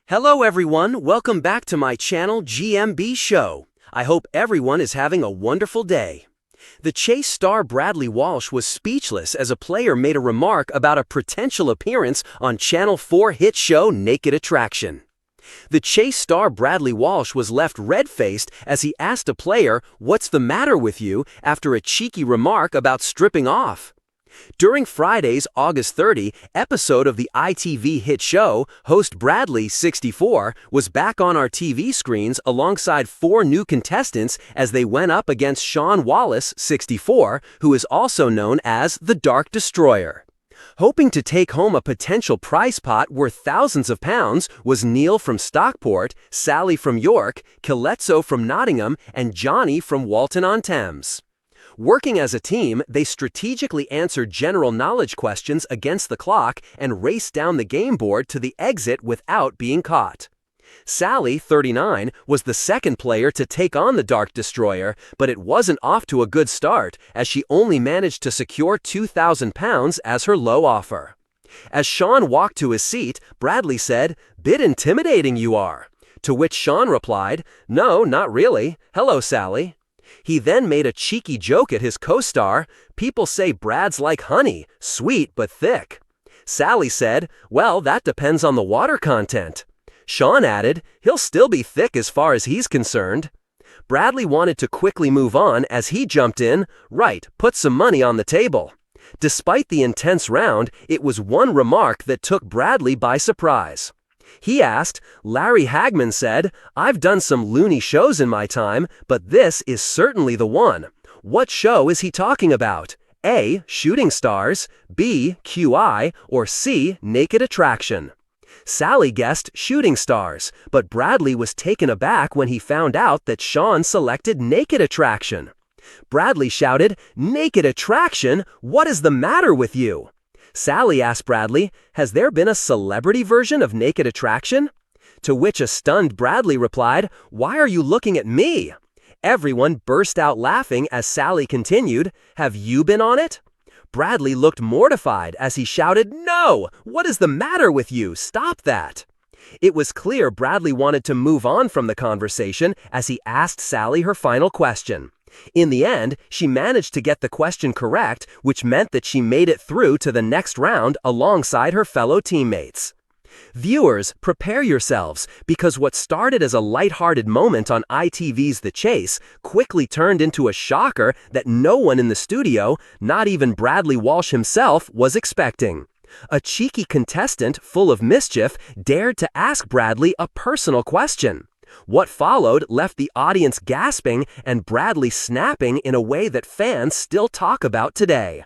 Hello everyone, welcome back to my channel GMB SHOW. I hope everyone is having a wonderful day. The Chase star Bradley Walsh was speechless as a player made a remark about a potential appearance on Channel 4 hit show Naked Attraction. The Chase star Bradley Walsh was left red-faced as he asked a player, "What's the matter with you?" after a cheeky remark about stripping off. During Friday's August 30 episode of the ITV hit show, host Bradley, 64, was back on our TV screens alongside 4 new contestants as they went up against Sean Wallace, 64, who is also known as the Dark Destroyer. Hoping to take home a potential prize pot worth thousands of pounds was Neil from Stockport, Sally from York, Caletzo from Nottingham, and Johnny from Walton-on-Thames. Working as a team, they strategically answered general knowledge questions against the clock and raced down the game board to the exit without being caught. Sally, 39, was the second player to take on the Dark Destroyer, but it wasn't off to a good start as she only managed to secure £2,000 as her low offer. As Sean walked to his seat, Bradley said, "Bit intimidating you are." To which Sean replied, "No, not really. Hello, Sally." He then made a cheeky joke at his co-star, "People say Brad's like honey, sweet but thick." Sally said, "Well, that depends on the water content." Sean added, "He'll still be thick as far as he's concerned." Bradley wanted to quickly move on as he jumped in, "Right, put some money on the table." Despite the intense round, it was one remark that took Bradley by surprise. He asked, "Larry Hagman said, I've done some loony shows in my time, but this is certainly the one. What show is he talking about? A. Shooting Stars, B. QI, or C. Naked Attraction?" Sally guessed Shooting Stars, but Bradley was taken aback when he found out that Sean selected Naked Attraction. Bradley shouted, "Naked Attraction? What is the matter with you?" Sally asked Bradley, "Has there been a celebrity version of Naked Attraction?" To which a stunned Bradley replied, "Why are you looking at me?" Everyone burst out laughing as Sally continued, "Have you been on it?" Bradley looked mortified as he shouted, "No! What is the matter with you? Stop that!" It was clear Bradley wanted to move on from the conversation as he asked Sally her final question. In the end, she managed to get the question correct, which meant that she made it through to the next round alongside her fellow teammates. Viewers, prepare yourselves, because what started as a lighthearted moment on ITV's The Chase quickly turned into a shocker that no one in the studio, not even Bradley Walsh himself, was expecting. A cheeky contestant full of mischief dared to ask Bradley a personal question. What followed left the audience gasping and Bradley snapping in a way that fans still talk about today.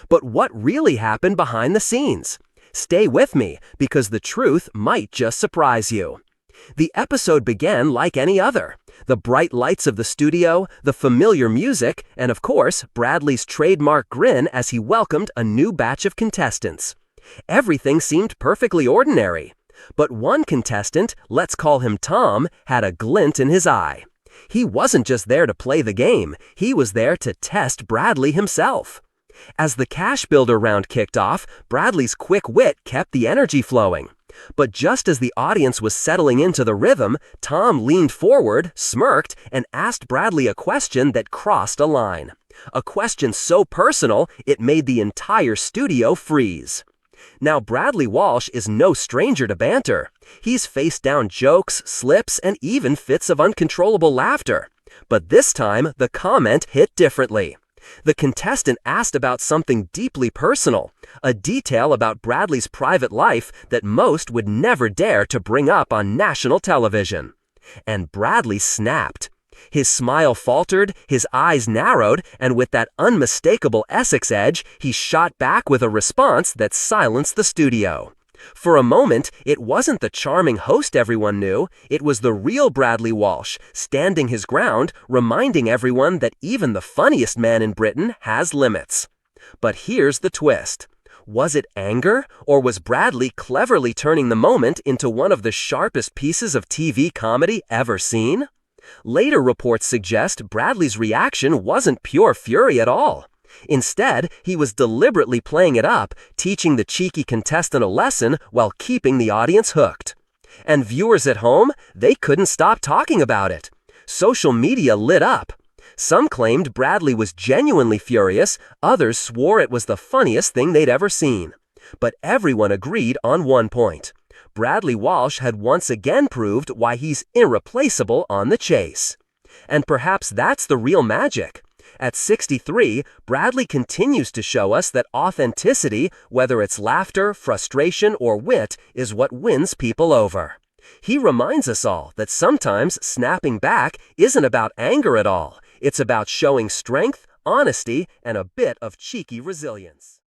But what really happened behind the scenes? Stay with me, because the truth might just surprise you. The episode began like any other. The bright lights of the studio, the familiar music, and of course, Bradley's trademark grin as he welcomed a new batch of contestants. Everything seemed perfectly ordinary. But one contestant, let's call him Tom, had a glint in his eye. He wasn't just there to play the game, he was there to test Bradley himself. As the cash builder round kicked off, Bradley's quick wit kept the energy flowing. But just as the audience was settling into the rhythm, Tom leaned forward, smirked, and asked Bradley a question that crossed a line. A question so personal, it made the entire studio freeze. Now, Bradley Walsh is no stranger to banter. He's faced down jokes, slips, and even fits of uncontrollable laughter. But this time, the comment hit differently. The contestant asked about something deeply personal, a detail about Bradley's private life that most would never dare to bring up on national television. And Bradley snapped. His smile faltered, his eyes narrowed, and with that unmistakable Essex edge, he shot back with a response that silenced the studio. For a moment, it wasn't the charming host everyone knew, it was the real Bradley Walsh, standing his ground, reminding everyone that even the funniest man in Britain has limits. But here's the twist. Was it anger, or was Bradley cleverly turning the moment into one of the sharpest pieces of TV comedy ever seen? Later reports suggest Bradley's reaction wasn't pure fury at all. Instead, he was deliberately playing it up, teaching the cheeky contestant a lesson while keeping the audience hooked. And viewers at home, they couldn't stop talking about it. Social media lit up. Some claimed Bradley was genuinely furious, others swore it was the funniest thing they'd ever seen. But everyone agreed on one point. Bradley Walsh had once again proved why he's irreplaceable on the chase. And perhaps that's the real magic. At 63, Bradley continues to show us that authenticity, whether it's laughter, frustration, or wit, is what wins people over. He reminds us all that sometimes snapping back isn't about anger at all. It's about showing strength, honesty, and a bit of cheeky resilience.